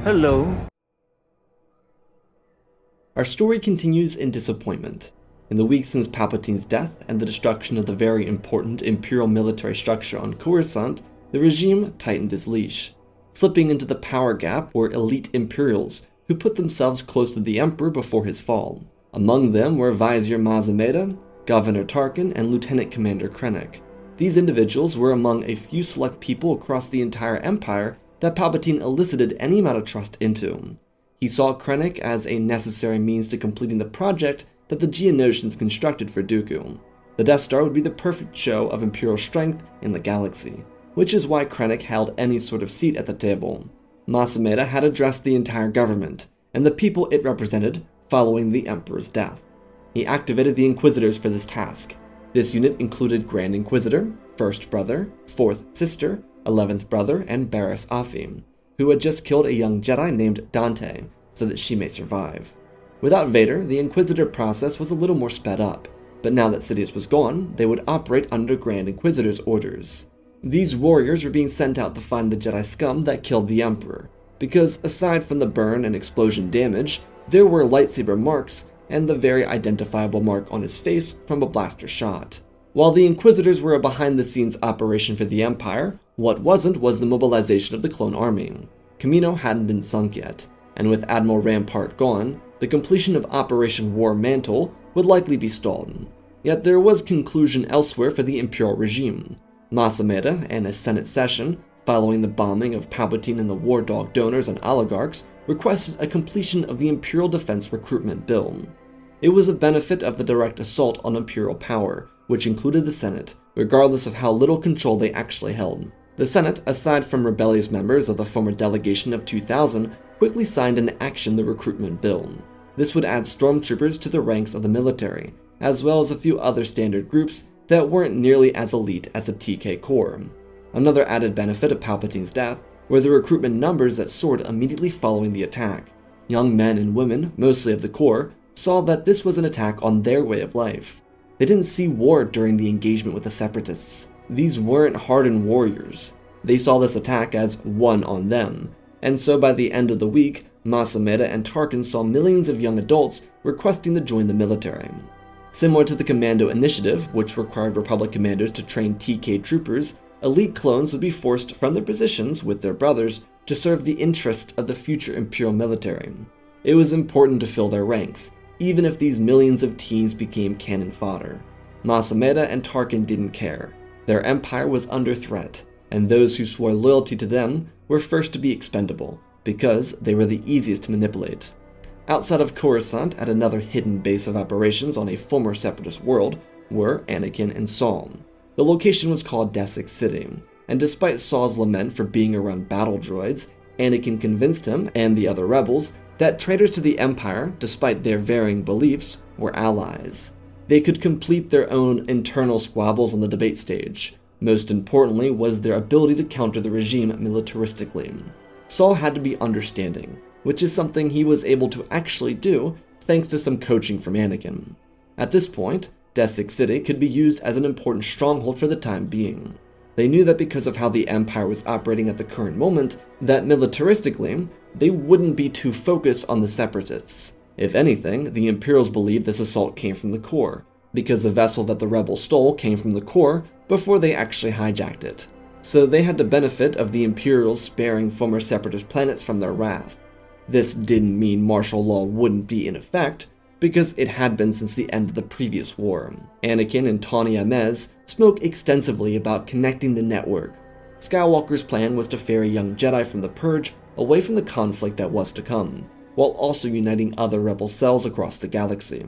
Hello. Our story continues in disappointment. In the weeks since Palpatine's death and the destruction of the very important Imperial military structure on Coruscant, the regime tightened its leash. Slipping into the power gap were elite Imperials who put themselves close to the Emperor before his fall. Among them were Vizier Mas Amedda, Governor Tarkin, and Lieutenant Commander Krennic. These individuals were among a few select people across the entire Empire that Palpatine elicited any amount of trust into. He saw Krennic as a necessary means to completing the project that the Geonosians constructed for Dooku. The Death Star would be the perfect show of Imperial strength in the galaxy, which is why Krennic held any sort of seat at the table. Mas Amedda had addressed the entire government, and the people it represented following the Emperor's death. He activated the Inquisitors for this task. This unit included Grand Inquisitor, First Brother, Fourth Sister, 11th Brother, and Barriss Offee, who had just killed a young Jedi named Dante so that she may survive. Without Vader, the Inquisitor process was a little more sped up, but now that Sidious was gone, they would operate under Grand Inquisitor's orders. These warriors were being sent out to find the Jedi scum that killed the Emperor, because aside from the burn and explosion damage, there were lightsaber marks and the very identifiable mark on his face from a blaster shot. While the Inquisitors were a behind-the-scenes operation for the Empire, what wasn't was the mobilization of the clone army. Kamino hadn't been sunk yet, and with Admiral Rampart gone, the completion of Operation War Mantle would likely be stalled. Yet there was conclusion elsewhere for the Imperial regime. Mas Amedda, in a Senate session, following the bombing of Palpatine and the War Dog donors and oligarchs, requested a completion of the Imperial Defense Recruitment Bill. It was a benefit of the direct assault on Imperial power, which included the Senate, regardless of how little control they actually held. The Senate, aside from rebellious members of the former delegation of 2000, quickly signed into action the recruitment bill. This would add stormtroopers to the ranks of the military, as well as a few other standard groups that weren't nearly as elite as the TK Corps. Another added benefit of Palpatine's death were the recruitment numbers that soared immediately following the attack. Young men and women, mostly of the Corps, saw that this was an attack on their way of life. They didn't see war during the engagement with the Separatists. These weren't hardened warriors. They saw this attack as one on them, and so by the end of the week, Mas Amedda and Tarkin saw millions of young adults requesting to join the military. Similar to the Commando Initiative, which required Republic commanders to train TK troopers, elite clones would be forced from their positions with their brothers to serve the interests of the future Imperial military. It was important to fill their ranks, even if these millions of teens became cannon fodder. Mas Amedda and Tarkin didn't care. Their empire was under threat, and those who swore loyalty to them were first to be expendable, because they were the easiest to manipulate. Outside of Coruscant, at another hidden base of operations on a former Separatist world, were Anakin and Saul. The location was called Desik City, and despite Saul's lament for being around battle droids, Anakin convinced him and the other rebels that traitors to the Empire, despite their varying beliefs, were allies. They could complete their own internal squabbles on the debate stage. Most importantly was their ability to counter the regime militaristically. Saul had to be understanding, which is something he was able to actually do thanks to some coaching from Anakin. At this point, Desik City could be used as an important stronghold for the time being. They knew that because of how the Empire was operating at the current moment, that militaristically, they wouldn't be too focused on the Separatists. If anything, the Imperials believed this assault came from the Corps, because the vessel that the rebels stole came from the Corps before they actually hijacked it. So they had the benefit of the Imperials sparing former Separatist planets from their wrath. This didn't mean martial law wouldn't be in effect, because it had been since the end of the previous war. Anakin and Tawny Amez spoke extensively about connecting the network. Skywalker's plan was to ferry young Jedi from the Purge away from the conflict that was to come, while also uniting other rebel cells across the galaxy.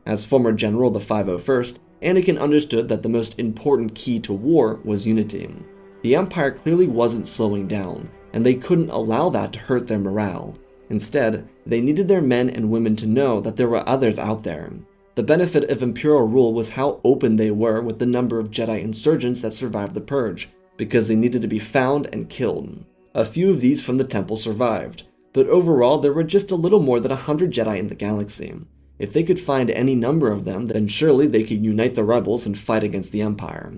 As former general of the 501st, Anakin understood that the most important key to war was unity. The Empire clearly wasn't slowing down, and they couldn't allow that to hurt their morale. Instead, they needed their men and women to know that there were others out there. The benefit of Imperial rule was how open they were with the number of Jedi insurgents that survived the Purge, because they needed to be found and killed. A few of these from the Temple survived, but overall there were just a little more than 100 Jedi in the galaxy. If they could find any number of them, then surely they could unite the rebels and fight against the Empire.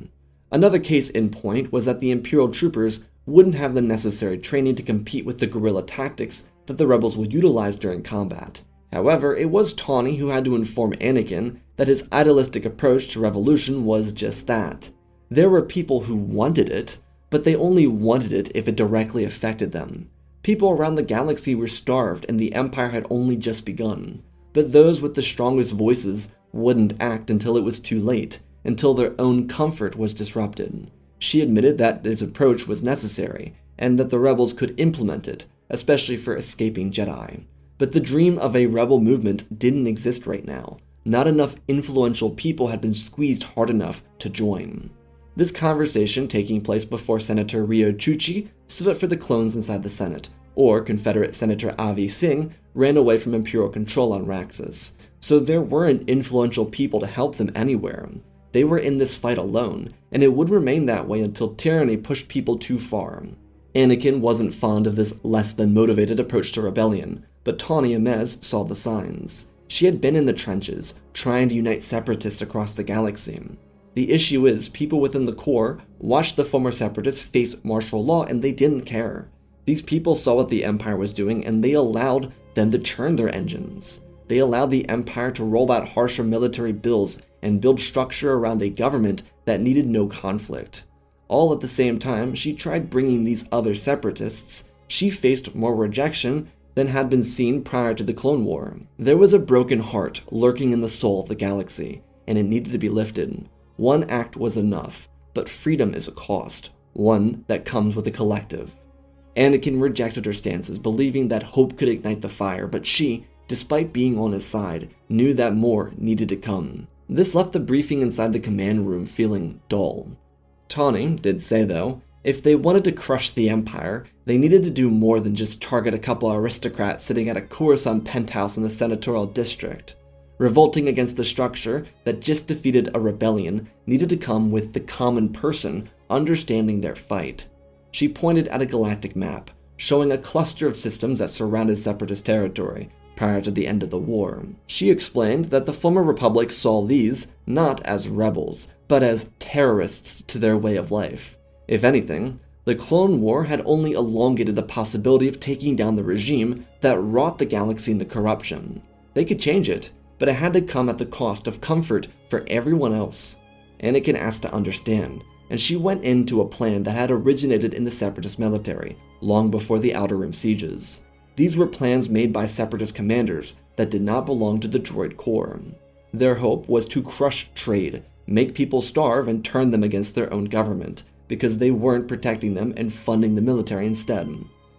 Another case in point was that the Imperial troopers wouldn't have the necessary training to compete with the guerrilla tactics that the rebels would utilize during combat. However, it was Tawny who had to inform Anakin that his idealistic approach to revolution was just that. There were people who wanted it, but they only wanted it if it directly affected them. People around the galaxy were starved and the Empire had only just begun. But those with the strongest voices wouldn't act until it was too late, until their own comfort was disrupted. She admitted that his approach was necessary, and that the rebels could implement it, especially for escaping Jedi. But the dream of a rebel movement didn't exist right now. Not enough influential people had been squeezed hard enough to join. This conversation taking place before Senator Rio Chuchi stood up for the clones inside the Senate, or Confederate Senator Avi Singh ran away from Imperial control on Raxus. So there weren't influential people to help them anywhere. They were in this fight alone, and it would remain that way until tyranny pushed people too far. Anakin wasn't fond of this less-than-motivated approach to rebellion, but Tawny Amez saw the signs. She had been in the trenches, trying to unite separatists across the galaxy. The issue is, people within the core watched the former separatists face martial law and they didn't care. These people saw what the Empire was doing and they allowed them to churn their engines. They allowed the Empire to roll out harsher military bills and build structure around a government that needed no conflict. All at the same time, she tried bringing these other separatists. She faced more rejection than had been seen prior to the Clone War. There was a broken heart lurking in the soul of the galaxy, and it needed to be lifted. One act was enough, but freedom is a cost, one that comes with a collective. Anakin rejected her stances, believing that hope could ignite the fire, but she, despite being on his side, knew that more needed to come. This left the briefing inside the command room feeling dull. Tawny did say, though, if they wanted to crush the Empire, they needed to do more than just target a couple of aristocrats sitting at a Coruscant penthouse in the senatorial district. Revolting against the structure that just defeated a rebellion needed to come with the common person understanding their fight. She pointed at a galactic map, showing a cluster of systems that surrounded Separatist territory prior to the end of the war. She explained that the former Republic saw these not as rebels, but as terrorists to their way of life. If anything, the Clone War had only elongated the possibility of taking down the regime that wrought the galaxy into corruption. They could change it, but it had to come at the cost of comfort for everyone else. Anakin asked to understand, and she went into a plan that had originated in the Separatist military, long before the Outer Rim sieges. These were plans made by Separatist commanders that did not belong to the droid core. Their hope was to crush trade, make people starve, and turn them against their own government, because they weren't protecting them and funding the military instead.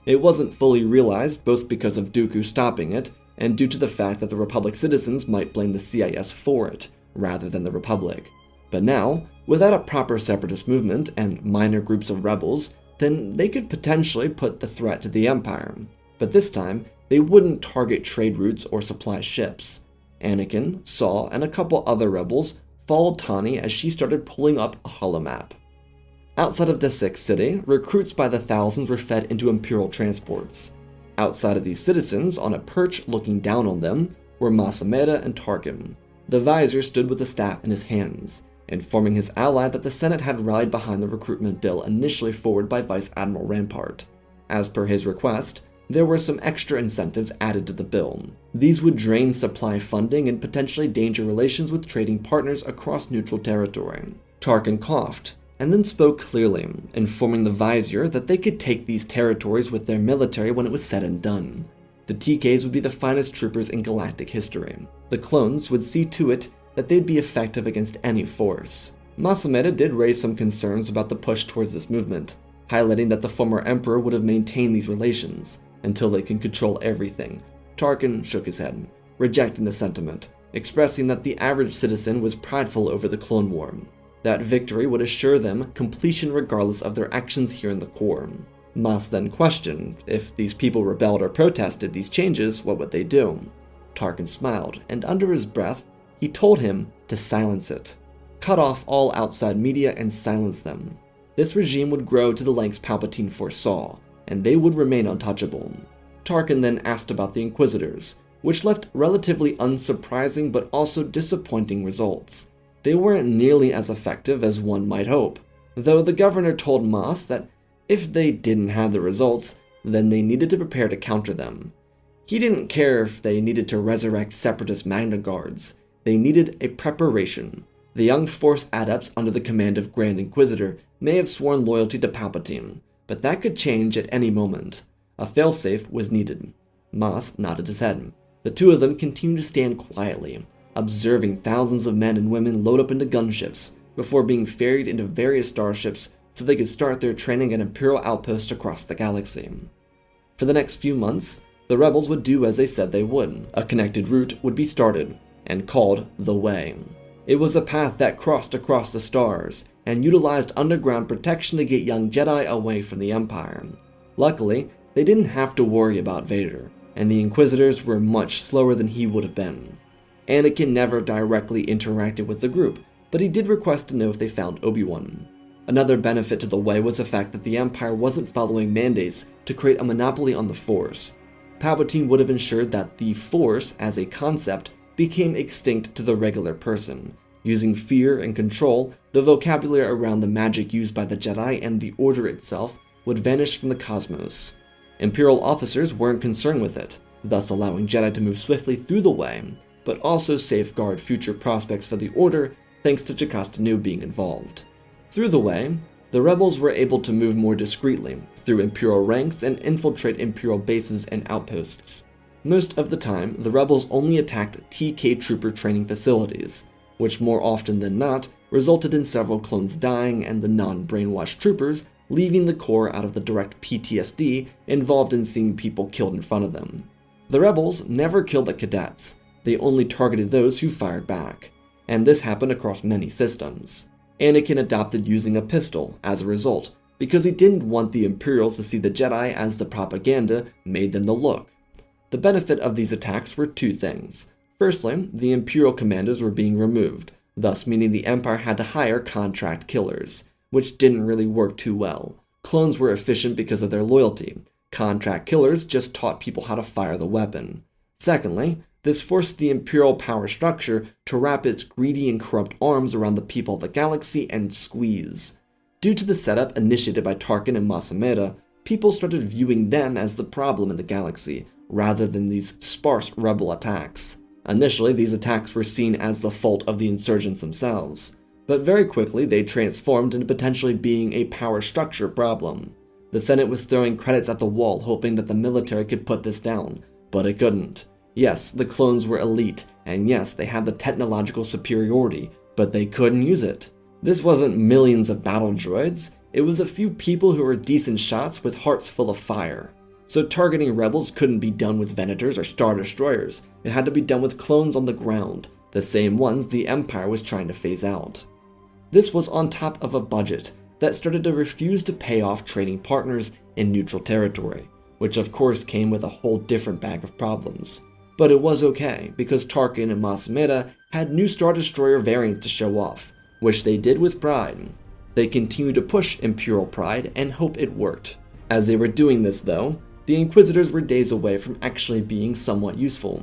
It wasn't fully realized, both because of Dooku stopping it, and due to the fact that the Republic citizens might blame the CIS for it, rather than the Republic. But now, without a proper separatist movement and minor groups of rebels, then they could potentially put the threat to the Empire. But this time, they wouldn't target trade routes or supply ships. Anakin, Saw, and a couple other rebels followed Tawny as she started pulling up a holomap. Outside of Desix City, recruits by the thousands were fed into Imperial transports. Outside of these citizens, on a perch looking down on them, were Masameda and Tarkin. The Visor stood with the staff in his hands, informing his ally that the Senate had rallied behind the recruitment bill initially forwarded by Vice Admiral Rampart. As per his request, there were some extra incentives added to the bill. These would drain supply funding and potentially endanger relations with trading partners across neutral territory. Tarkin coughed, and then spoke clearly, informing the Visor that they could take these territories with their military when it was said and done. The TKs would be the finest troopers in galactic history. The clones would see to it that they'd be effective against any force. Masameda did raise some concerns about the push towards this movement, highlighting that the former Emperor would have maintained these relations until they can control everything. Tarkin shook his head, rejecting the sentiment, expressing that the average citizen was prideful over the Clone War. That victory would assure them completion regardless of their actions here in the core. Mas then questioned, if these people rebelled or protested these changes, what would they do? Tarkin smiled, and under his breath, he told him to silence it. Cut off all outside media and silence them. This regime would grow to the lengths Palpatine foresaw, and they would remain untouchable. Tarkin then asked about the Inquisitors, which left relatively unsurprising but also disappointing results. They weren't nearly as effective as one might hope, though the governor told Mas that if they didn't have the results, then they needed to prepare to counter them. He didn't care if they needed to resurrect separatist Magna Guards. They needed a preparation. The young Force adepts under the command of Grand Inquisitor may have sworn loyalty to Palpatine, but that could change at any moment. A failsafe was needed. Moss nodded his head. The two of them continued to stand quietly, observing thousands of men and women load up into gunships before being ferried into various starships so they could start their training at Imperial outposts across the galaxy. For the next few months, the rebels would do as they said they would. A connected route would be started, and called the Way. It was a path that crossed across the stars, and utilized underground protection to get young Jedi away from the Empire. Luckily, they didn't have to worry about Vader, and the Inquisitors were much slower than he would have been. Anakin never directly interacted with the group, but he did request to know if they found Obi Wan. Another benefit to the Way was the fact that the Empire wasn't following mandates to create a monopoly on the Force. Palpatine would have ensured that the Force, as a concept, became extinct to the regular person. Using fear and control, the vocabulary around the magic used by the Jedi and the Order itself would vanish from the cosmos. Imperial officers weren't concerned with it, thus allowing Jedi to move swiftly through the Way, but also safeguard future prospects for the Order thanks to Jocasta Nu being involved. Through the Way, the rebels were able to move more discreetly through Imperial ranks and infiltrate Imperial bases and outposts. Most of the time, the rebels only attacked TK trooper training facilities, which more often than not resulted in several clones dying and the non-brainwashed troopers leaving the Corps out of the direct PTSD involved in seeing people killed in front of them. The rebels never killed the cadets, they only targeted those who fired back, and this happened across many systems. Anakin adopted using a pistol as a result, because he didn't want the Imperials to see the Jedi as the propaganda made them to look. The benefit of these attacks were two things. Firstly, the Imperial commanders were being removed, thus meaning the Empire had to hire contract killers, which didn't really work too well. Clones were efficient because of their loyalty. Contract killers just taught people how to fire the weapon. Secondly, this forced the Imperial power structure to wrap its greedy and corrupt arms around the people of the galaxy and squeeze. Due to the setup initiated by Tarkin and Mas Amedda, people started viewing them as the problem in the galaxy, rather than these sparse rebel attacks. Initially, these attacks were seen as the fault of the insurgents themselves, but very quickly they transformed into potentially being a power structure problem. The Senate was throwing credits at the wall hoping that the military could put this down, but it couldn't. Yes, the clones were elite, and yes, they had the technological superiority, but they couldn't use it. This wasn't millions of battle droids, it was a few people who were decent shots with hearts full of fire. So targeting rebels couldn't be done with Venators or Star Destroyers, it had to be done with clones on the ground, the same ones the Empire was trying to phase out. This was on top of a budget that started to refuse to pay off trading partners in neutral territory, which of course came with a whole different bag of problems. But it was okay, because Tarkin and Mas Amedda had new Star Destroyer variants to show off, which they did with pride. They continued to push Imperial pride and hope it worked. As they were doing this though, the Inquisitors were days away from actually being somewhat useful.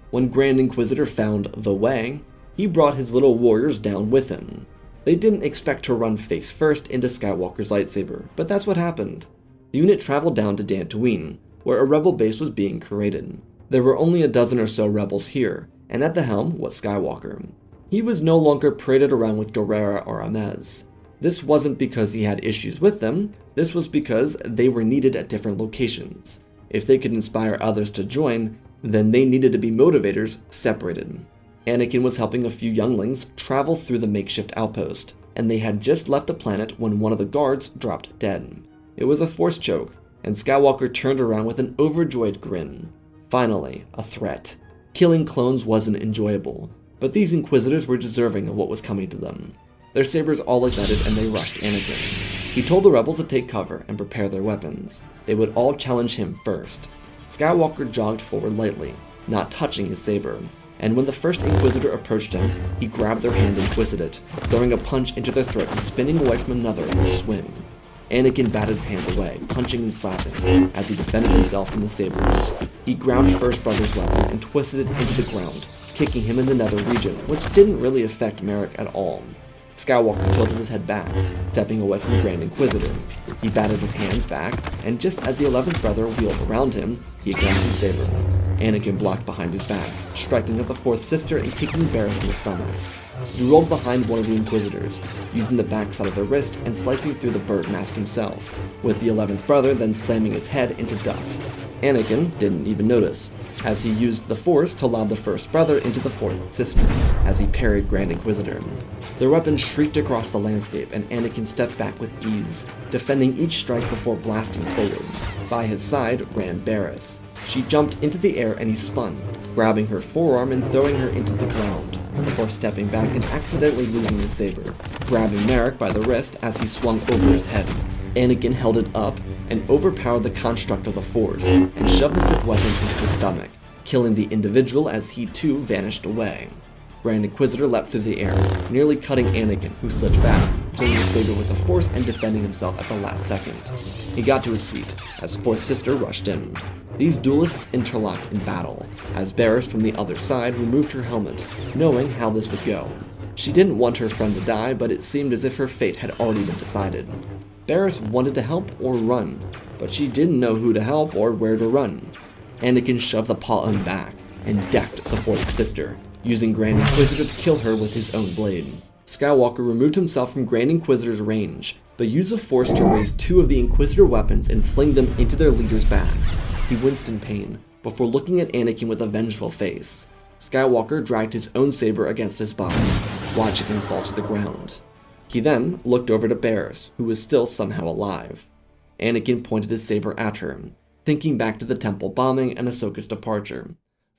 When Grand Inquisitor found the Way, he brought his little warriors down with him. They didn't expect to run face first into Skywalker's lightsaber, but that's what happened. The unit traveled down to Dantooine, where a rebel base was being created. There were only a dozen or so rebels here, and at the helm was Skywalker. He was no longer paraded around with Guerrilla or Amez. This wasn't because he had issues with them, this was because they were needed at different locations. If they could inspire others to join, then they needed to be motivators separated. Anakin was helping a few younglings travel through the makeshift outpost, and they had just left the planet when one of the guards dropped dead. It was a force choke, and Skywalker turned around with an overjoyed grin. Finally, a threat. Killing clones wasn't enjoyable, but these Inquisitors were deserving of what was coming to them. Their sabers all ignited and they rushed Anakin. He told the rebels to take cover and prepare their weapons. They would all challenge him first. Skywalker jogged forward lightly, not touching his saber, and when the first Inquisitor approached him, he grabbed their hand and twisted it, throwing a punch into their throat and spinning away from another in a swing. Anakin batted his hands away, punching and slapping, as he defended himself from the sabers. He grabbed First Brother's weapon and twisted it into the ground, kicking him in the nether region, which didn't really affect Merrick at all. Skywalker tilted his head back, stepping away from the Grand Inquisitor. He batted his hands back, and just as the 11th brother wheeled around him, he grabbed his saber. Anakin blocked behind his back, striking at the 4th sister and kicking Barriss in the stomach. He rolled behind one of the Inquisitors, using the backside of the wrist and slicing through the bird mask himself, with the 11th brother then slamming his head into dust. Anakin didn't even notice, as he used the Force to lob the 1st brother into the 4th sister, as he parried Grand Inquisitor. Their weapons shrieked across the landscape, and Anakin stepped back with ease, defending each strike before blasting forward. By his side ran Barriss. She jumped into the air and he spun, grabbing her forearm and throwing her into the ground, before stepping back and accidentally losing the saber, grabbing Merrick by the wrist as he swung over his head. Anakin held it up and overpowered the construct of the Force, and shoved the Sith weapon into his stomach, killing the individual as he too vanished away. Grand Inquisitor leapt through the air, nearly cutting Anakin, who slipped back, pulling his saber with the Force and defending himself at the last second. He got to his feet, as 4th sister rushed in. These duelists interlocked in battle, as Barriss from the other side removed her helmet, knowing how this would go. She didn't want her friend to die, but it seemed as if her fate had already been decided. Barriss wanted to help or run, but she didn't know who to help or where to run. Anakin shoved the Pa'un back, and decked the 4th sister, using Grand Inquisitor to kill her with his own blade. Skywalker removed himself from Grand Inquisitor's range, but used the Force to raise 2 of the Inquisitor weapons and fling them into their leader's back. He winced in pain, before looking at Anakin with a vengeful face. Skywalker dragged his own saber against his body, watching him fall to the ground. He then looked over to Barriss, who was still somehow alive. Anakin pointed his saber at her, thinking back to the temple bombing and Ahsoka's departure.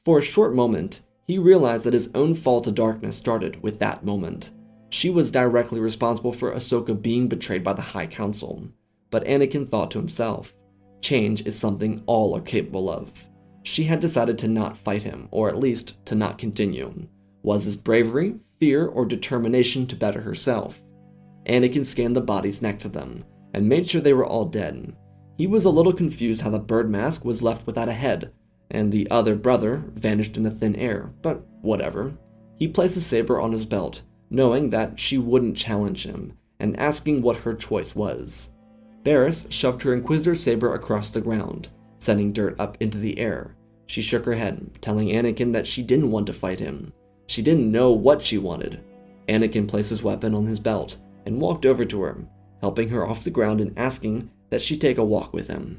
For a short moment, he realized that his own fall to darkness started with that moment. She was directly responsible for Ahsoka being betrayed by the High Council. But Anakin thought to himself, change is something all are capable of. She had decided to not fight him, or at least to not continue. Was this bravery, fear, or determination to better herself? Anakin scanned the bodies next to them, and made sure they were all dead. He was a little confused how the bird mask was left without a head, and the other brother vanished into thin air, but whatever. He placed his saber on his belt, knowing that she wouldn't challenge him, and asking what her choice was. Barriss shoved her Inquisitor saber across the ground, sending dirt up into the air. She shook her head, telling Anakin that she didn't want to fight him. She didn't know what she wanted. Anakin placed his weapon on his belt, and walked over to her, helping her off the ground and asking that she take a walk with him.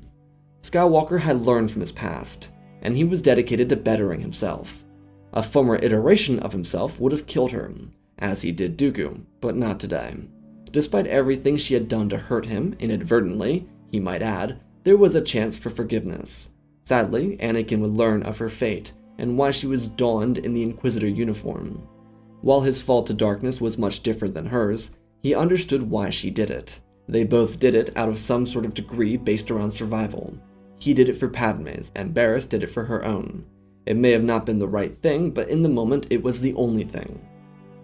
Skywalker had learned from his past, and he was dedicated to bettering himself. A former iteration of himself would have killed her, as he did Dooku, but not today. Despite everything she had done to hurt him, inadvertently, he might add, there was a chance for forgiveness. Sadly, Anakin would learn of her fate, and why she was donned in the Inquisitor uniform. While his fall to darkness was much different than hers, he understood why she did it. They both did it out of some sort of degree based around survival. He did it for Padme's, and Barriss did it for her own. It may have not been the right thing, but in the moment it was the only thing.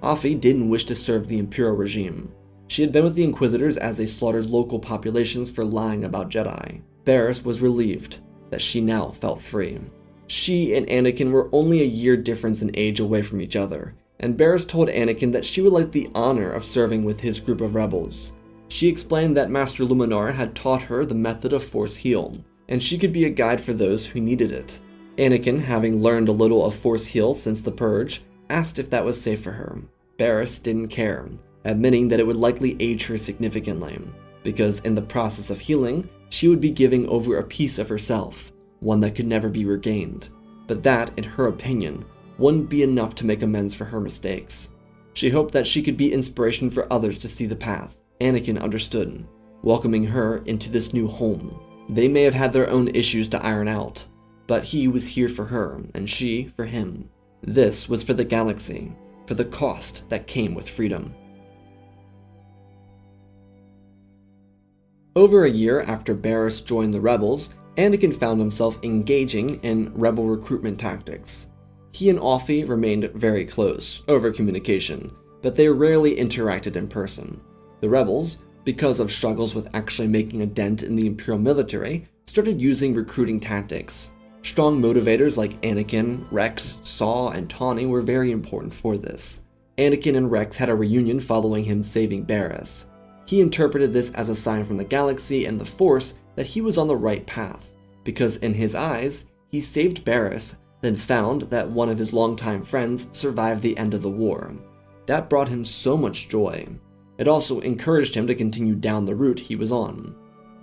Afi didn't wish to serve the Imperial regime. She had been with the Inquisitors as they slaughtered local populations for lying about Jedi. Barriss was relieved that she now felt free. She and Anakin were only a year difference in age away from each other, and Barriss told Anakin that she would like the honor of serving with his group of rebels. She explained that Master Luminara had taught her the method of Force Heal, and she could be a guide for those who needed it. Anakin, having learned a little of Force Heal since the Purge, asked if that was safe for her. Barriss didn't care, admitting that it would likely age her significantly, because in the process of healing, she would be giving over a piece of herself, one that could never be regained. But that, in her opinion, wouldn't be enough to make amends for her mistakes. She hoped that she could be inspiration for others to see the path. Anakin understood, welcoming her into this new home. They may have had their own issues to iron out, but he was here for her, and she for him. This was for the galaxy, for the cost that came with freedom. Over a year after Barriss joined the rebels, Anakin found himself engaging in rebel recruitment tactics. He and Afi remained very close, over communication, but they rarely interacted in person. The rebels, because of struggles with actually making a dent in the Imperial military, started using recruiting tactics. Strong motivators like Anakin, Rex, Saw, and Tawny were very important for this. Anakin and Rex had a reunion following him saving Barriss. He interpreted this as a sign from the galaxy and the Force that he was on the right path, because in his eyes, he saved Barriss, then found that one of his longtime friends survived the end of the war. That brought him so much joy. It also encouraged him to continue down the route he was on.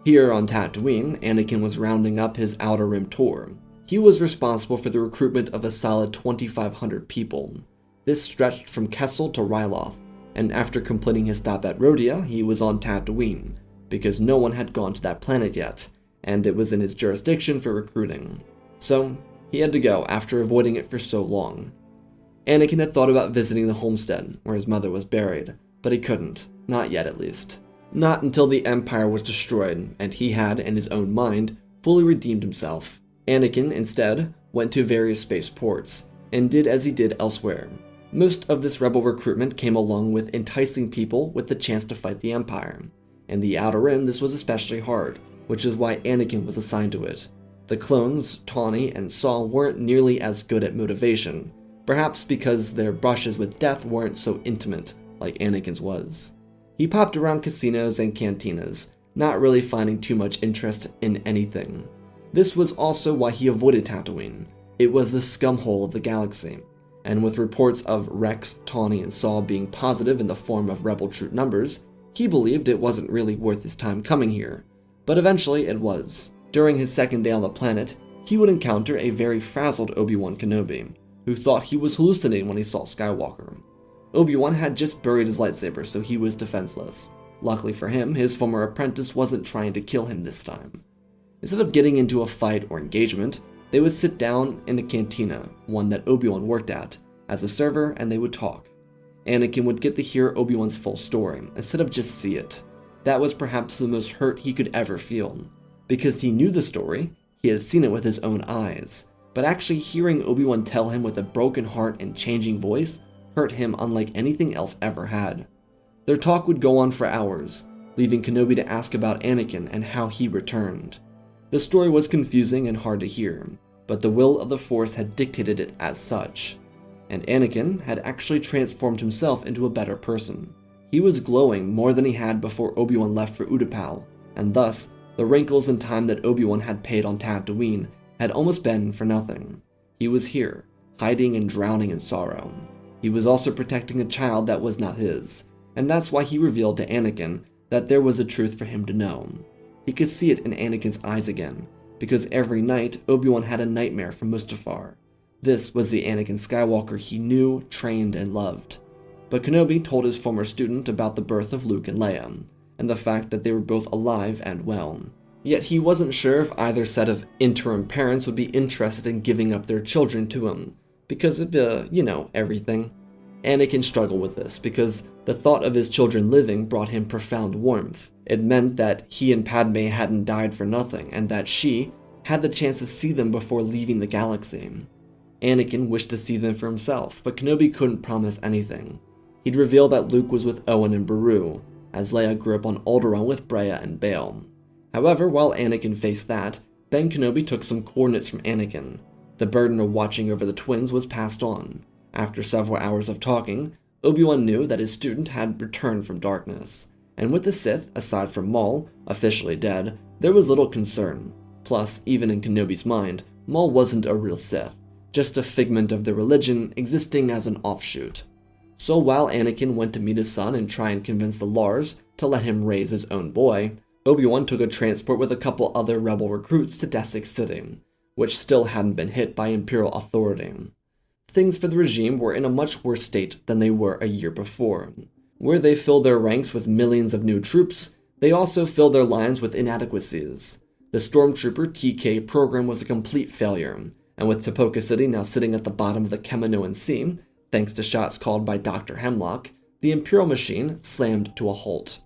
Here on Tatooine, Anakin was rounding up his Outer Rim tour. He was responsible for the recruitment of a solid 2,500 people. This stretched from Kessel to Ryloth, and after completing his stop at Rhodia, he was on Tatooine, because no one had gone to that planet yet, and it was in his jurisdiction for recruiting. So, he had to go after avoiding it for so long. Anakin had thought about visiting the homestead, where his mother was buried, but he couldn't, not yet at least. Not until the Empire was destroyed, and he had, in his own mind, fully redeemed himself. Anakin, instead, went to various spaceports, and did as he did elsewhere. Most of this rebel recruitment came along with enticing people with the chance to fight the Empire. In the Outer Rim, this was especially hard, which is why Anakin was assigned to it. The clones, Tawny and Saw, weren't nearly as good at motivation, perhaps because their brushes with death weren't so intimate like Anakin's was. He popped around casinos and cantinas, not really finding too much interest in anything. This was also why he avoided Tatooine. It was the scumhole of the galaxy, and with reports of Rex, Tawny, and Saw being positive in the form of rebel troop numbers, he believed it wasn't really worth his time coming here. But eventually it was. During his second day on the planet, he would encounter a very frazzled Obi Wan Kenobi, who thought he was hallucinating when he saw Skywalker. Obi Wan had just buried his lightsaber, so he was defenseless. Luckily for him, his former apprentice wasn't trying to kill him this time. Instead of getting into a fight or engagement, they would sit down in a cantina, one that Obi Wan worked at, as a server, and they would talk. Anakin would get to hear Obi Wan's full story, instead of just see it. That was perhaps the most hurt he could ever feel. Because he knew the story, he had seen it with his own eyes, but actually hearing Obi Wan tell him with a broken heart and changing voice hurt him unlike anything else ever had. Their talk would go on for hours, leaving Kenobi to ask about Anakin and how he returned. The story was confusing and hard to hear, but the will of the Force had dictated it as such. And Anakin had actually transformed himself into a better person. He was glowing more than he had before Obi Wan left for Utapau, and thus, the wrinkles and time that Obi Wan had paid on Tatooine had almost been for nothing. He was here, hiding and drowning in sorrow. He was also protecting a child that was not his, and that's why he revealed to Anakin that there was a truth for him to know. He could see it in Anakin's eyes again, because every night Obi-Wan had a nightmare from Mustafar. This was the Anakin Skywalker he knew, trained, and loved. But Kenobi told his former student about the birth of Luke and Leia, and the fact that they were both alive and well. Yet he wasn't sure if either set of interim parents would be interested in giving up their children to him, because of, everything. Anakin struggled with this, because the thought of his children living brought him profound warmth. It meant that he and Padme hadn't died for nothing, and that she had the chance to see them before leaving the galaxy. Anakin wished to see them for himself, but Kenobi couldn't promise anything. He'd reveal that Luke was with Owen and Beru, as Leia grew up on Alderaan with Breya and Bail. However, while Anakin faced that, Ben Kenobi took some coordinates from Anakin. The burden of watching over the twins was passed on. After several hours of talking, Obi-Wan knew that his student had returned from darkness. And with the Sith, aside from Maul, officially dead, there was little concern. Plus, even in Kenobi's mind, Maul wasn't a real Sith, just a figment of their religion existing as an offshoot. So while Anakin went to meet his son and try and convince the Lars to let him raise his own boy, Obi-Wan took a transport with a couple other rebel recruits to Desik City, which still hadn't been hit by Imperial authority. Things for the regime were in a much worse state than they were a year before. Where they filled their ranks with millions of new troops, they also filled their lines with inadequacies. The Stormtrooper TK program was a complete failure, and with Tipoca City now sitting at the bottom of the Kaminoan Sea, thanks to shots called by Dr. Hemlock, the Imperial machine slammed to a halt.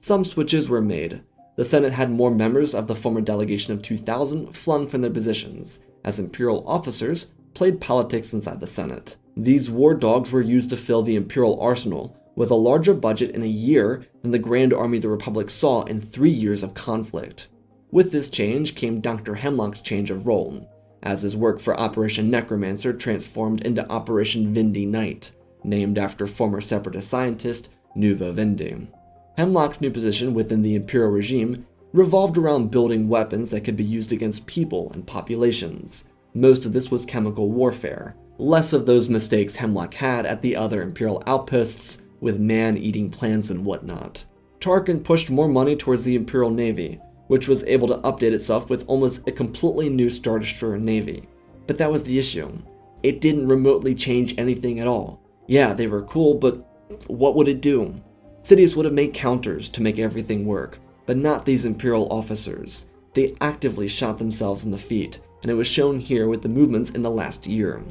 Some switches were made. The Senate had more members of the former delegation of 2000 flung from their positions, as Imperial officers played politics inside the Senate. These war dogs were used to fill the Imperial arsenal, with a larger budget in a year than the Grand Army the Republic saw in 3 years of conflict. With this change came Dr. Hemlock's change of role, as his work for Operation Necromancer transformed into Operation Vindy Night. named after former Separatist scientist Nuva Vendi. Hemlock's new position within the Imperial regime revolved around building weapons that could be used against people and populations. Most of this was chemical warfare, less of those mistakes Hemlock had at the other Imperial outposts with man-eating plants and whatnot. Tarkin pushed more money towards the Imperial Navy, which was able to update itself with almost a completely new Star Destroyer Navy. But that was the issue. It didn't remotely change anything at all. Yeah, they were cool, but what would it do? Sidious would have made counters to make everything work, but not these Imperial officers. They actively shot themselves in the feet, and it was shown here with the movements in the last year.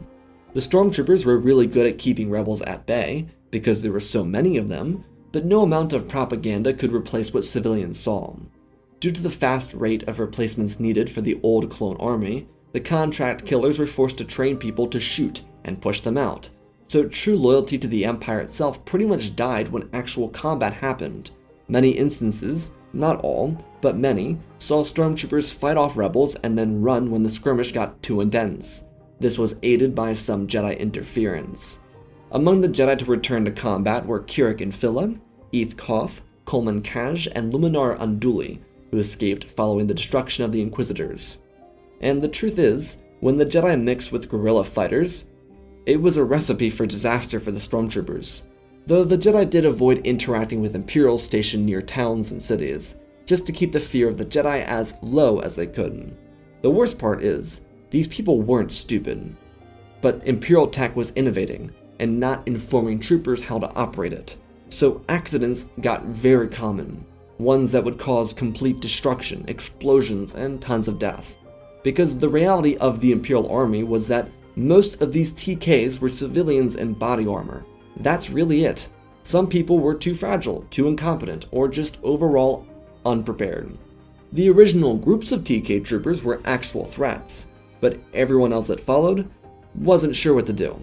The Stormtroopers were really good at keeping rebels at bay, because there were so many of them, but no amount of propaganda could replace what civilians saw. Due to the fast rate of replacements needed for the old clone army, the contract killers were forced to train people to shoot and push them out. So true loyalty to the Empire itself pretty much died when actual combat happened. Many instances, not all, but many, saw stormtroopers fight off rebels and then run when the skirmish got too intense. This was aided by some Jedi interference. Among the Jedi to return to combat were Kirik Infilla, Eth Koth, Coleman Kaj, and Luminar Unduli, who escaped following the destruction of the Inquisitors. And the truth is, when the Jedi mixed with guerrilla fighters, it was a recipe for disaster for the Stormtroopers, though the Jedi did avoid interacting with Imperials stationed near towns and cities, just to keep the fear of the Jedi as low as they could. The worst part is, these people weren't stupid, but Imperial tech was innovating, and not informing troopers how to operate it, so accidents got very common, ones that would cause complete destruction, explosions, and tons of death. Because the reality of the Imperial Army was that most of these TKs were civilians in body armor. That's really it. Some people were too fragile, too incompetent, or just overall unprepared. The original groups of TK troopers were actual threats, but everyone else that followed wasn't sure what to do.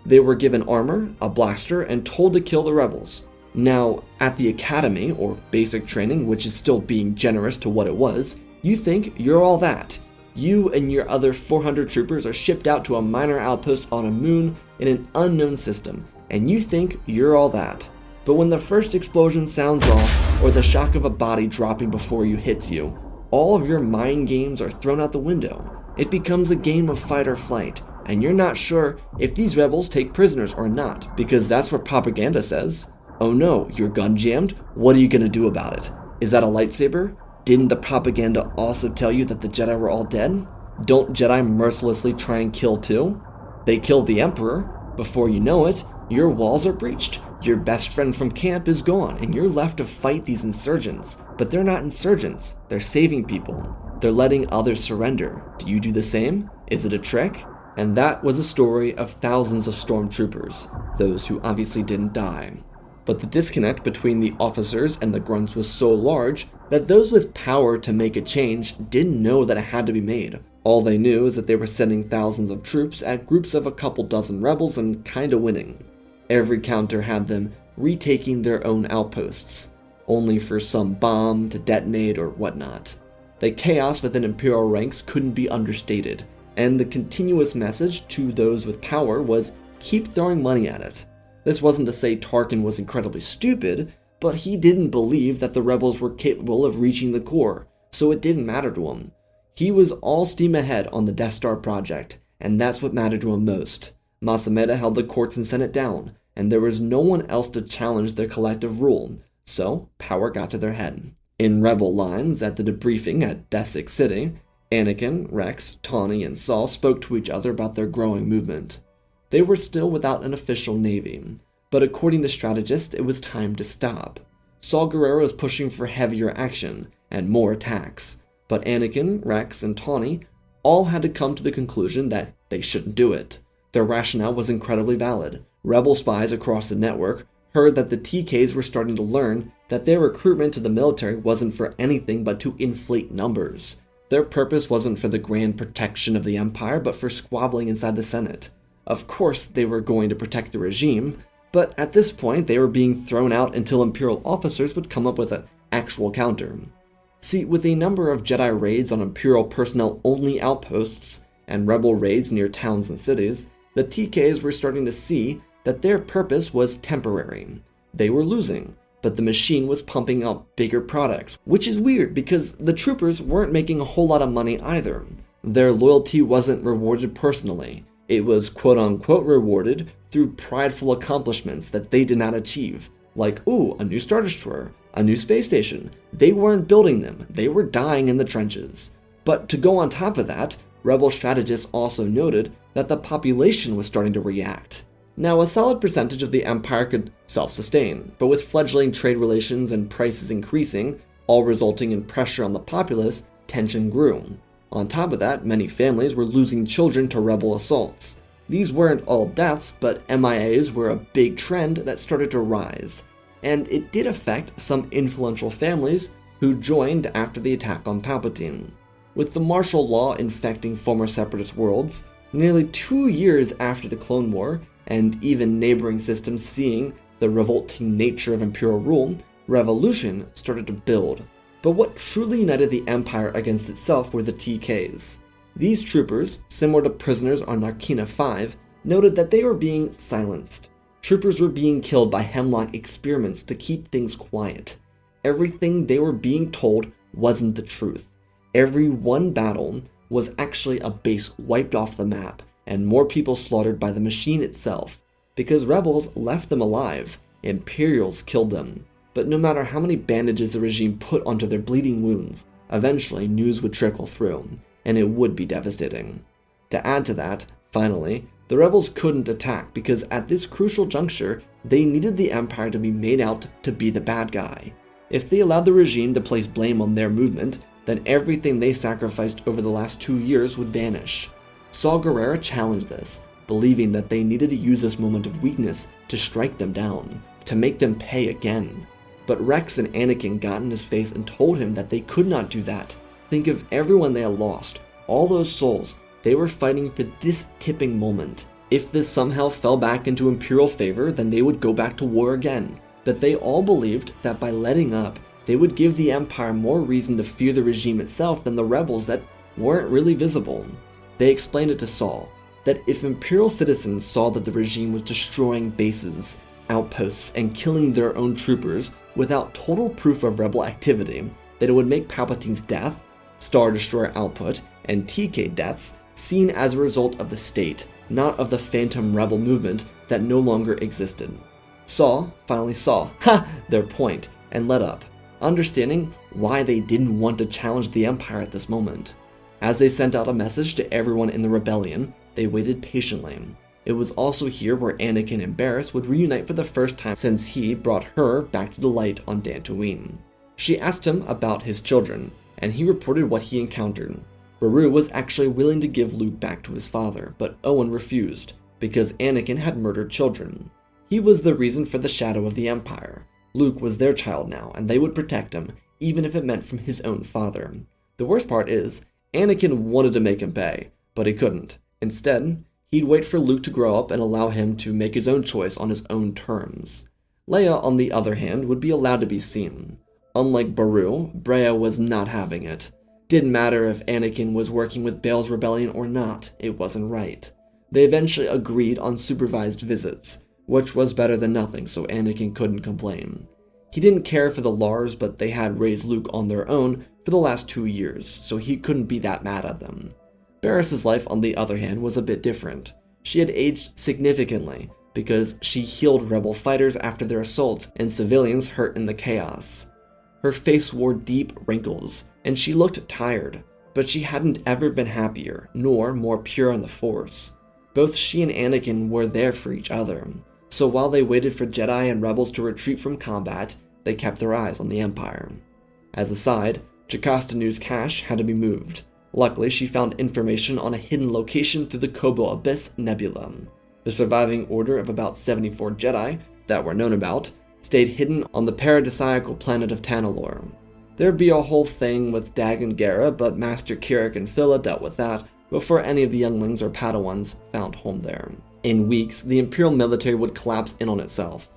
They were given armor, a blaster, and told to kill the rebels. Now, at the academy, or basic training, which is still being generous to what it was, you think you're all that. You and your other 400 troopers are shipped out to a minor outpost on a moon in an unknown system, and you think you're all that. But when the first explosion sounds off, or the shock of a body dropping before you hits you, all of your mind games are thrown out the window. It becomes a game of fight or flight, and you're not sure if these rebels take prisoners or not, because that's what propaganda says. Oh no, your gun jammed? What are you gonna do about it? Is that a lightsaber? Didn't the propaganda also tell you that the Jedi were all dead? Don't Jedi mercilessly try and kill too? They killed the Emperor. Before you know it, your walls are breached. Your best friend from camp is gone, and you're left to fight these insurgents. But they're not insurgents. They're saving people. They're letting others surrender. Do you do the same? Is it a trick? And that was a story of thousands of stormtroopers, those who obviously didn't die. But the disconnect between the officers and the grunts was so large that those with power to make a change didn't know that it had to be made. All they knew is that they were sending thousands of troops at groups of a couple dozen rebels and kinda winning. Every counter had them retaking their own outposts, only for some bomb to detonate or whatnot. The chaos within Imperial ranks couldn't be understated, and the continuous message to those with power was keep throwing money at it. This wasn't to say Tarkin was incredibly stupid, but he didn't believe that the rebels were capable of reaching the core, so it didn't matter to him. He was all steam ahead on the Death Star project, and that's what mattered to him most. Masameda held the courts and Senate down, and there was no one else to challenge their collective rule, so power got to their head. In rebel lines at the debriefing at Desik City, Anakin, Rex, Tawny, and Saul spoke to each other about their growing movement. They were still without an official navy, but according to strategists, it was time to stop. Saul Guerrero was pushing for heavier action and more attacks, but Anakin, Rex, and Tawny all had to come to the conclusion that they shouldn't do it. Their rationale was incredibly valid. Rebel spies across the network heard that the TKs were starting to learn that their recruitment to the military wasn't for anything but to inflate numbers. Their purpose wasn't for the grand protection of the Empire, but for squabbling inside the Senate. Of course, they were going to protect the regime, but at this point, they were being thrown out until Imperial officers would come up with an actual counter. See, with a number of Jedi raids on Imperial personnel-only outposts and Rebel raids near towns and cities, the TKs were starting to see that their purpose was temporary. They were losing, but the machine was pumping out bigger products, which is weird because the troopers weren't making a whole lot of money either. Their loyalty wasn't rewarded personally. It was quote-unquote rewarded through prideful accomplishments that they did not achieve, like, ooh, a new Star Destroyer, a new space station. They weren't building them, they were dying in the trenches. But to go on top of that, Rebel strategists also noted that the population was starting to react. Now, a solid percentage of the Empire could self-sustain, but with fledgling trade relations and prices increasing, all resulting in pressure on the populace, tension grew. On top of that, many families were losing children to Rebel assaults. These weren't all deaths, but MIAs were a big trend that started to rise, and it did affect some influential families who joined after the attack on Palpatine. With the martial law infecting former Separatist worlds, nearly 2 years after the Clone War, and even neighboring systems seeing the revolting nature of Imperial rule, revolution started to build. But what truly united the Empire against itself were the TKs. These troopers, similar to prisoners on Narkina 5, noted that they were being silenced. Troopers were being killed by Hemlock experiments to keep things quiet. Everything they were being told wasn't the truth. Every one battle was actually a base wiped off the map, and more people slaughtered by the machine itself. Because rebels left them alive, Imperials killed them. But no matter how many bandages the regime put onto their bleeding wounds, eventually news would trickle through, and it would be devastating. To add to that, finally, the rebels couldn't attack because at this crucial juncture, they needed the Empire to be made out to be the bad guy. If they allowed the regime to place blame on their movement, then everything they sacrificed over the last 2 years would vanish. Saw Gerrera challenged this, believing that they needed to use this moment of weakness to strike them down, to make them pay again. But Rex and Anakin got in his face and told him that they could not do that. Think of everyone they had lost, all those souls. They were fighting for this tipping moment. If this somehow fell back into Imperial favor, then they would go back to war again. But they all believed that by letting up, they would give the Empire more reason to fear the regime itself than the rebels that weren't really visible. They explained it to Saul, that if Imperial citizens saw that the regime was destroying bases, outposts, and killing their own troopers without total proof of rebel activity, that it would make Palpatine's death, Star Destroyer output, and TK deaths seen as a result of the state, not of the phantom rebel movement that no longer existed. Saul finally saw, their point, and let up, understanding why they didn't want to challenge the Empire at this moment. As they sent out a message to everyone in the rebellion, they waited patiently. It was also here where Anakin and Barriss would reunite for the first time since he brought her back to the light on Dantooine. She asked him about his children, and he reported what he encountered. Beru was actually willing to give Luke back to his father, but Owen refused, because Anakin had murdered children. He was the reason for the shadow of the Empire. Luke was their child now, and they would protect him, even if it meant from his own father. The worst part is, Anakin wanted to make him pay, but he couldn't. Instead, he'd wait for Luke to grow up and allow him to make his own choice on his own terms. Leia, on the other hand, would be allowed to be seen. Unlike Beru, Breha was not having it. Didn't matter if Anakin was working with Bael's rebellion or not, it wasn't right. They eventually agreed on supervised visits, which was better than nothing, so Anakin couldn't complain. He didn't care for the Lars, but they had raised Luke on their own for the last 2 years, so he couldn't be that mad at them. Barriss's life, on the other hand, was a bit different. She had aged significantly, because she healed rebel fighters after their assaults and civilians hurt in the chaos. Her face wore deep wrinkles, and she looked tired, but she hadn't ever been happier, nor more pure on the Force. Both she and Anakin were there for each other, so while they waited for Jedi and rebels to retreat from combat, they kept their eyes on the Empire. As a side, Jocasta Nu's cache had to be moved. Luckily, she found information on a hidden location through the Kobo Abyss Nebula. The surviving order of about 74 Jedi that were known about stayed hidden on the paradisiacal planet of Tanalorr. There'd be a whole thing with Dag and Gera, but Master Kirak and Phila dealt with that before any of the younglings or Padawans found home there. In weeks, the Imperial military would collapse in on itself.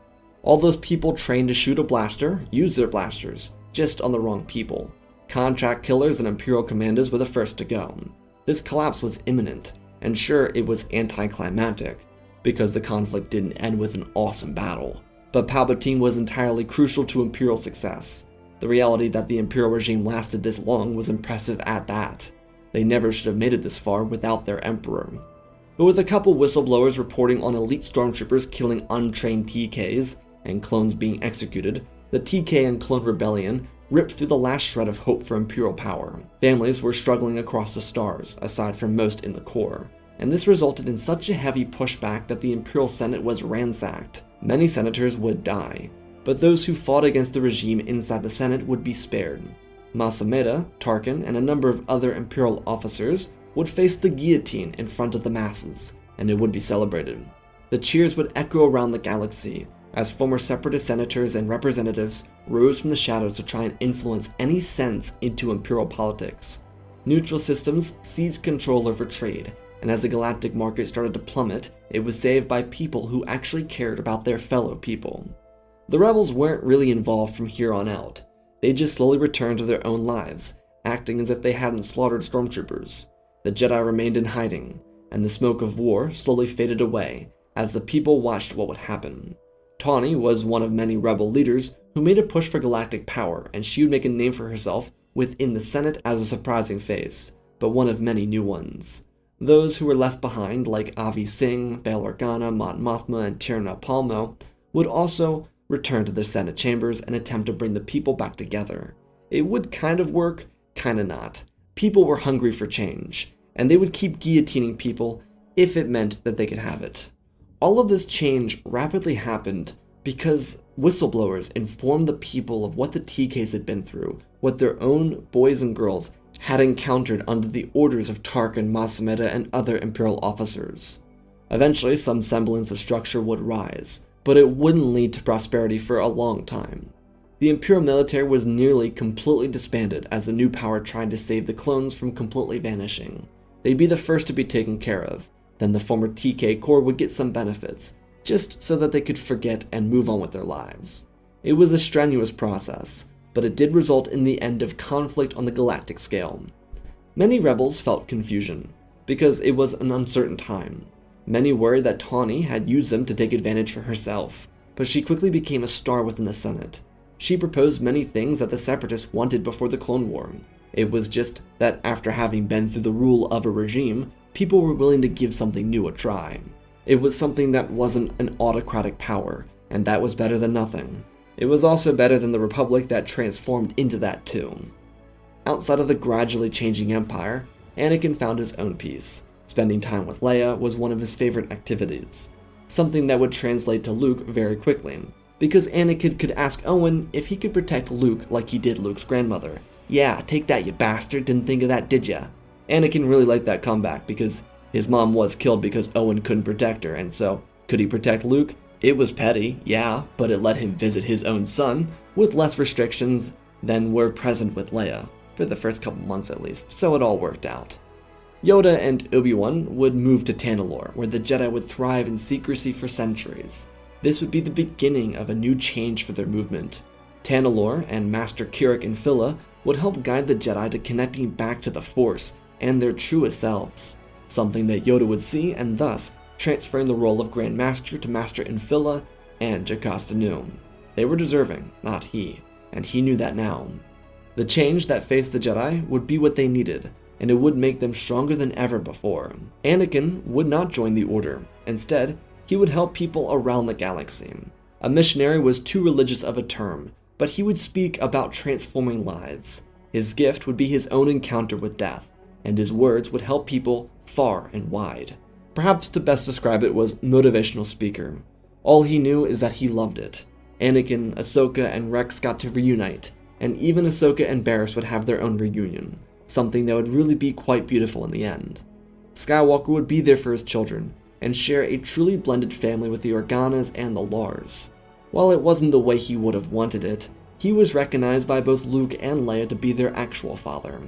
All those people trained to shoot a blaster used their blasters, just on the wrong people. Contract killers and Imperial commandos were the first to go. This collapse was imminent, and sure, it was anticlimactic, because the conflict didn't end with an awesome battle. But Palpatine was entirely crucial to Imperial success. The reality that the Imperial regime lasted this long was impressive at that. They never should have made it this far without their Emperor. But with a couple whistleblowers reporting on elite stormtroopers killing untrained TKs and clones being executed, the TK and clone rebellion ripped through the last shred of hope for Imperial power. Families were struggling across the stars, aside from most in the core, and this resulted in such a heavy pushback that the Imperial Senate was ransacked. Many senators would die, but those who fought against the regime inside the Senate would be spared. Masameda, Tarkin, and a number of other Imperial officers would face the guillotine in front of the masses, and it would be celebrated. The cheers would echo around the galaxy as former separatist senators and representatives rose from the shadows to try and influence any sense into Imperial politics. Neutral systems seized control over trade, and as the galactic market started to plummet, it was saved by people who actually cared about their fellow people. The rebels weren't really involved from here on out. They just slowly returned to their own lives, acting as if they hadn't slaughtered stormtroopers. The Jedi remained in hiding, and the smoke of war slowly faded away as the people watched what would happen. Tawny was one of many rebel leaders who made a push for galactic power, and she would make a name for herself within the Senate as a surprising face, but one of many new ones. Those who were left behind, like Avi Singh, Bail Organa, Mon Mothma, and Tierna Palmo, would also return to their Senate chambers and attempt to bring the people back together. It would kind of work, kind of not. People were hungry for change, and they would keep guillotining people if it meant that they could have it. All of this change rapidly happened because whistleblowers informed the people of what the TKs had been through, what their own boys and girls had encountered under the orders of Tarkin, Masameda, and other Imperial officers. Eventually, some semblance of structure would rise, but it wouldn't lead to prosperity for a long time. The Imperial military was nearly completely disbanded as the new power tried to save the clones from completely vanishing. They'd be the first to be taken care of, then the former TK Corps would get some benefits, just so that they could forget and move on with their lives. It was a strenuous process, but it did result in the end of conflict on the galactic scale. Many rebels felt confusion, because it was an uncertain time. Many worried that Tawny had used them to take advantage for herself, but she quickly became a star within the Senate. She proposed many things that the Separatists wanted before the Clone War. It was just that after having been through the rule of a regime, people were willing to give something new a try. It was something that wasn't an autocratic power, and that was better than nothing. It was also better than the Republic that transformed into that too. Outside of the gradually changing Empire, Anakin found his own peace. Spending time with Leia was one of his favorite activities, something that would translate to Luke very quickly, because Anakin could ask Owen if he could protect Luke like he did Luke's grandmother. "Yeah, take that, you bastard, didn't think of that, did ya?" Anakin really liked that comeback because his mom was killed because Owen couldn't protect her, and so, could he protect Luke? It was petty, yeah, but it let him visit his own son with less restrictions than were present with Leia, for the first couple months at least, so it all worked out. Yoda and Obi Wan would move to Tanalorr, where the Jedi would thrive in secrecy for centuries. This would be the beginning of a new change for their movement. Tanalorr and Master Kirak and Phila would help guide the Jedi to connecting back to the Force and their truest selves, something that Yoda would see and thus transferring the role of Grand Master to Master Infilla and Jocasta Nu. They were deserving, not he, and he knew that now. The change that faced the Jedi would be what they needed, and it would make them stronger than ever before. Anakin would not join the Order. Instead, he would help people around the galaxy. A missionary was too religious of a term, but he would speak about transforming lives. His gift would be his own encounter with death, and his words would help people far and wide. Perhaps to best describe it was motivational speaker. All he knew is that he loved it. Anakin, Ahsoka, and Rex got to reunite, and even Ahsoka and Barriss would have their own reunion, something that would really be quite beautiful in the end. Skywalker would be there for his children, and share a truly blended family with the Organas and the Lars. While it wasn't the way he would have wanted it, he was recognized by both Luke and Leia to be their actual father.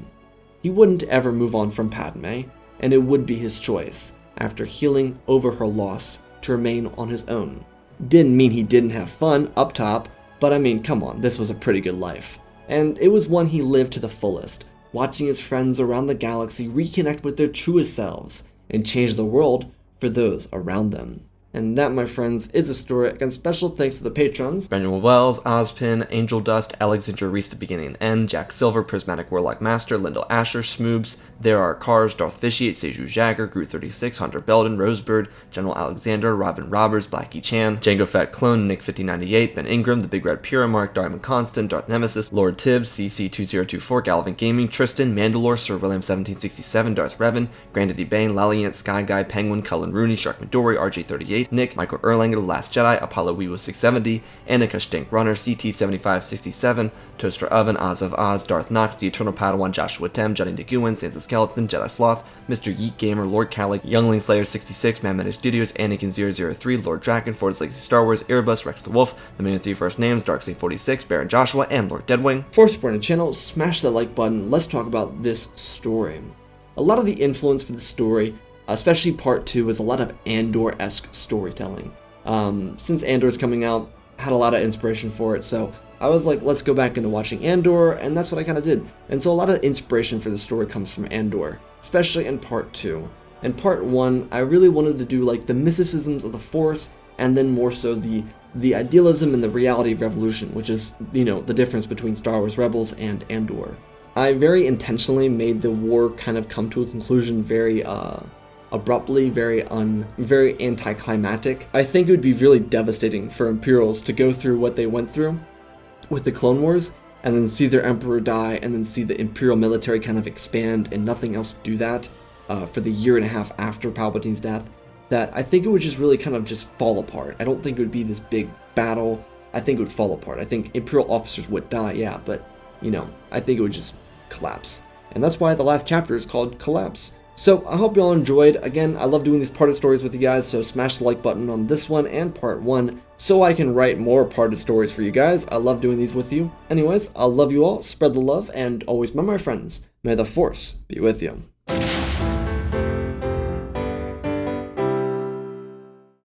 He wouldn't ever move on from Padme, and it would be his choice, after healing over her loss, to remain on his own. Didn't mean he didn't have fun up top, but I mean, come on, this was a pretty good life. And it was one he lived to the fullest, watching his friends around the galaxy reconnect with their truest selves and change the world for those around them. And that, my friends, is a story. Again, special thanks to the patrons: Manuel Wells, Ozpin, Angel Dust, Alexander Reese, The Beginning and End, Jack Silver, Prismatic Warlock Master, Lyndall Asher, Smoobs, There Are Cars, Darth Vitiate, Seju Jagger, Groot36, Hunter Belden, Rosebird, General Alexander, Robin Roberts, Blackie Chan, Django Fat Clone, Nick5098, Ben Ingram, The Big Red Pyramark, Diamond Constant, Darth Nemesis, Lord Tibbs, CC2024, Galvin Gaming, Tristan, Mandalore, Sir William 1767, Darth Revan, Grandaddy Bane, Laliant, Sky Guy, Penguin, Cullen Rooney, Shark Midori, RJ38, Nick, Michael Erlanger, The Last Jedi, Apollo Weewo 670, Annika Stink Runner, CT7567, Toaster Oven, Oz of Oz, Darth Knox, The Eternal Padawan, Joshua Tem, Johnny DeGuin, Sansa Skeleton, Jedi Sloth, Mr. Yeet Gamer, Lord Calic, Youngling Slayer 66, Mammoth Studios, Anakin003, Lord Draken, Ford's Legacy Star Wars, Erebus, Rex the Wolf, The Man of Three First Names, Darkseid46, Baron Joshua, and Lord Deadwing. For supporting the channel, smash that like button. Let's talk about this story. A lot of the influence for the story, especially part 2, is a lot of Andor-esque storytelling. Since Andor's coming out, had a lot of inspiration for it, so I was like, let's go back into watching Andor, and that's what I kind of did. And so a lot of inspiration for the story comes from Andor, especially in part 2. In part 1, I really wanted to do like the mysticisms of the Force, and then more so the idealism and the reality of Revolution, which is, you know, the difference between Star Wars Rebels and Andor. I very intentionally made the war kind of come to a conclusion very abruptly, very anticlimactic. I think it would be really devastating for Imperials to go through what they went through with the Clone Wars, and then see their Emperor die, and then see the Imperial military kind of expand and nothing else do that for the year and a half after Palpatine's death. That I think it would just really kind of just fall apart. I don't think it would be this big battle. I think it would fall apart. I think Imperial officers would die, yeah, but, you know, I think it would just collapse. And that's why the last chapter is called Collapse. So I hope you all enjoyed. Again, I love doing these parted stories with you guys, so smash the like button on this one and part 1 so I can write more parted stories for you guys. I love doing these with you. Anyways, I love you all, spread the love, and always remember, my friends, may the Force be with you.